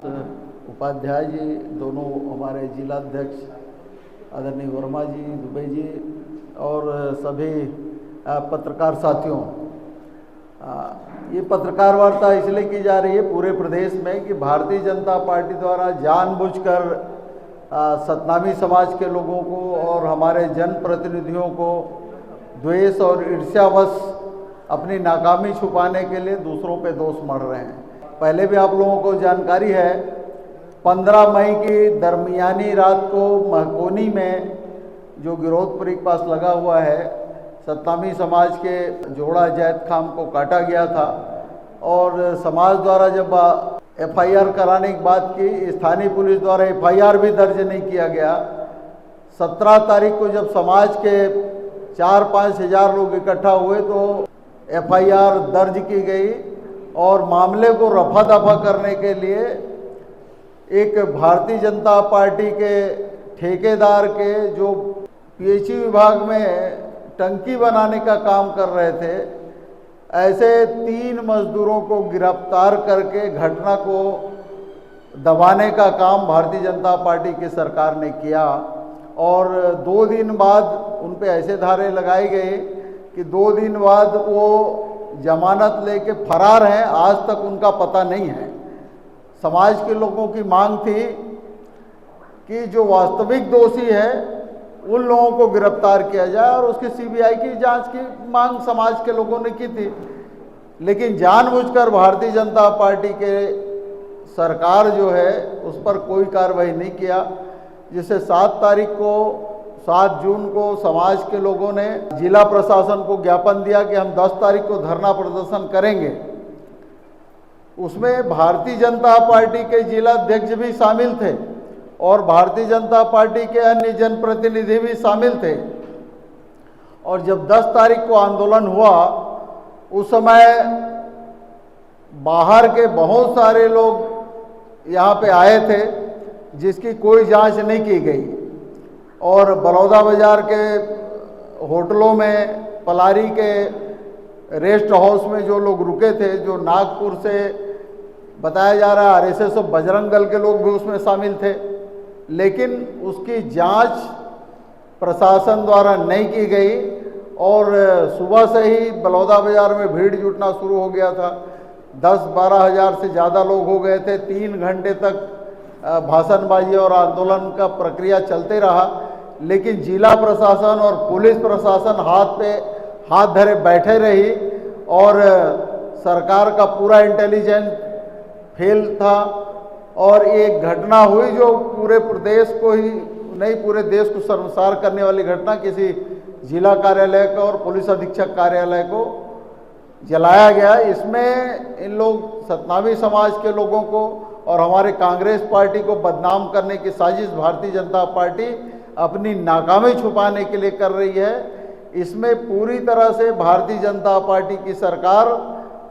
उपाध्याय जी, दोनों हमारे जिलाध्यक्ष आदरणीय वर्मा जी, दुबे जी और सभी पत्रकार साथियों, ये पत्रकार वार्ता इसलिए की जा रही है पूरे प्रदेश में कि भारतीय जनता पार्टी द्वारा जानबूझकर सतनामी समाज के लोगों को और हमारे जनप्रतिनिधियों को द्वेष और ईर्ष्यावश अपनी नाकामी छुपाने के लिए दूसरों पे दोष मढ़ रहे हैं। पहले भी आप लोगों को जानकारी है, 15 मई की दरमियानी रात को महकोनी में जो गिरौदपुरी के पास लगा हुआ है, सतनामी समाज के जोड़ा जैद खाम को काटा गया था और समाज द्वारा जब एफआईआर कराने की बात की, स्थानीय पुलिस द्वारा एफआईआर भी दर्ज नहीं किया गया। 17 तारीख को जब समाज के 4-5 हज़ार लोग इकट्ठा हुए तो एफआईआर दर्ज की गई और मामले को रफा दफा करने के लिए एक भारतीय जनता पार्टी के ठेकेदार के जो पीएचई विभाग में टंकी बनाने का काम कर रहे थे, ऐसे 3 मजदूरों को गिरफ्तार करके घटना को दबाने का काम भारतीय जनता पार्टी की सरकार ने किया और 2 दिन बाद उन पे ऐसे धारे लगाई गई कि 2 दिन बाद वो जमानत लेके फरार हैं। आज तक उनका पता नहीं है। समाज के लोगों की मांग थी कि जो वास्तविक दोषी है उन लोगों को गिरफ्तार किया जाए और उसकी सीबीआई की जांच की मांग समाज के लोगों ने की थी, लेकिन जानबूझकर भारतीय जनता पार्टी के सरकार जो है उस पर कोई कार्रवाई नहीं किया, जिससे 7 जून को समाज के लोगों ने जिला प्रशासन को ज्ञापन दिया कि हम 10 तारीख को धरना प्रदर्शन करेंगे। उसमें भारतीय जनता पार्टी के जिलाध्यक्ष भी शामिल थे और भारतीय जनता पार्टी के अन्य जनप्रतिनिधि भी शामिल थे। और जब 10 तारीख को आंदोलन हुआ, उस समय बाहर के बहुत सारे लोग यहाँ पे आए थे जिसकी कोई जांच नहीं की गई और बलौदा बाजार के होटलों में, पलारी के रेस्ट हाउस में जो लोग रुके थे, जो नागपुर से बताया जा रहा है आरएसएस और बजरंग दल के लोग भी उसमें शामिल थे, लेकिन उसकी जांच प्रशासन द्वारा नहीं की गई और सुबह से ही बलौदा बाजार में भीड़ जुटना शुरू हो गया था। 10-12 हज़ार से ज़्यादा लोग हो गए थे। 3 घंटे तक भाषणबाजी और आंदोलन का प्रक्रिया चलते रहा, लेकिन जिला प्रशासन और पुलिस प्रशासन हाथ पे हाथ धरे बैठे रही और सरकार का पूरा इंटेलिजेंस फेल था और एक घटना हुई जो पूरे प्रदेश को ही नहीं, पूरे देश को शर्मसार करने वाली घटना। किसी जिला कार्यालय को और पुलिस अधीक्षक कार्यालय को जलाया गया। इसमें इन लोग सतनामी समाज के लोगों को और हमारे कांग्रेस पार्टी को बदनाम करने की साजिश भारतीय जनता पार्टी अपनी नाकामी छुपाने के लिए कर रही है। इसमें पूरी तरह से भारतीय जनता पार्टी की सरकार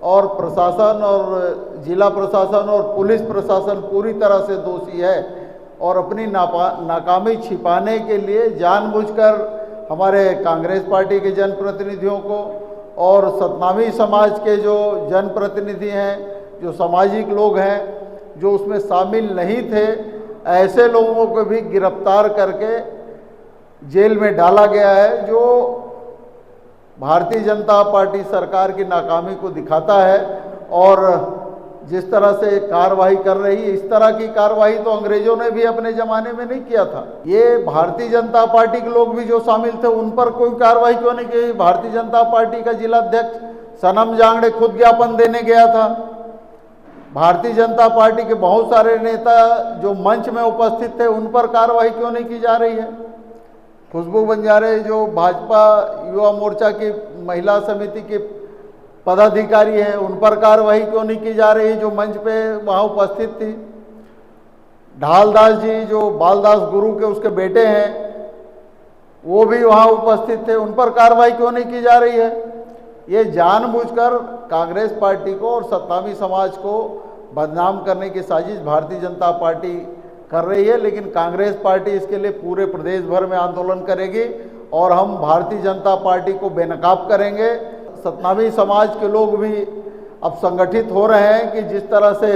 और प्रशासन और जिला प्रशासन और पुलिस प्रशासन पूरी तरह से दोषी है और अपनी नाकामी छिपाने के लिए जानबूझकर हमारे कांग्रेस पार्टी के जनप्रतिनिधियों को और सतनामी समाज के जो जनप्रतिनिधि हैं, जो सामाजिक लोग हैं, जो उसमें शामिल नहीं थे, ऐसे लोगों को भी गिरफ्तार करके जेल में डाला गया है, जो भारतीय जनता पार्टी सरकार की नाकामी को दिखाता है। और जिस तरह से कार्रवाई कर रही है, इस तरह की कार्रवाई तो अंग्रेजों ने भी अपने ज़माने में नहीं किया था। ये भारतीय जनता पार्टी के लोग भी जो शामिल थे उन पर कोई कार्रवाई क्यों नहीं की? भारतीय जनता पार्टी का जिलाध्यक्ष सनम जांगड़े खुद ज्ञापन देने गया था। भारतीय जनता पार्टी के बहुत सारे नेता जो मंच में उपस्थित थे उन पर कार्रवाई क्यों नहीं की जा रही है? खुशबू बंजारे जो भाजपा युवा मोर्चा की महिला समिति के पदाधिकारी हैं, उन पर कार्रवाई क्यों नहीं की जा रही जो मंच पे वहाँ उपस्थित थी? ढालदास जी जो बालदास गुरु के उसके बेटे हैं, वो भी वहाँ उपस्थित थे, उन पर कार्रवाई क्यों नहीं की जा रही है? ये जानबूझकर कांग्रेस पार्टी को और सतनामी समाज को बदनाम करने की साजिश भारतीय जनता पार्टी कर रही है, लेकिन कांग्रेस पार्टी इसके लिए पूरे प्रदेश भर में आंदोलन करेगी और हम भारतीय जनता पार्टी को बेनकाब करेंगे। सतनामी समाज के लोग भी अब संगठित हो रहे हैं कि जिस तरह से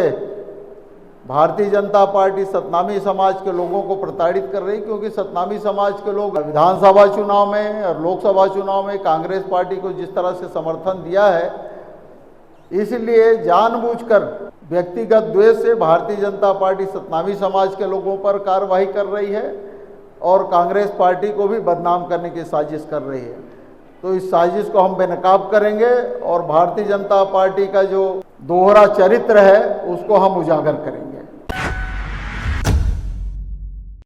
भारतीय जनता पार्टी सतनामी समाज के लोगों को प्रताड़ित कर रही, क्योंकि सतनामी समाज के लोग विधानसभा चुनाव में और लोकसभा चुनाव में कांग्रेस पार्टी को जिस तरह से समर्थन दिया है, इसलिए जानबूझकर व्यक्तिगत द्वेष से भारतीय जनता पार्टी सतनामी समाज के लोगों पर कार्रवाई कर रही है और कांग्रेस पार्टी को भी बदनाम करने की साजिश कर रही है। तो इस साजिश को हम बेनकाब करेंगे और भारतीय जनता पार्टी का जो दोहरा चरित्र है उसको हम उजागर करेंगे।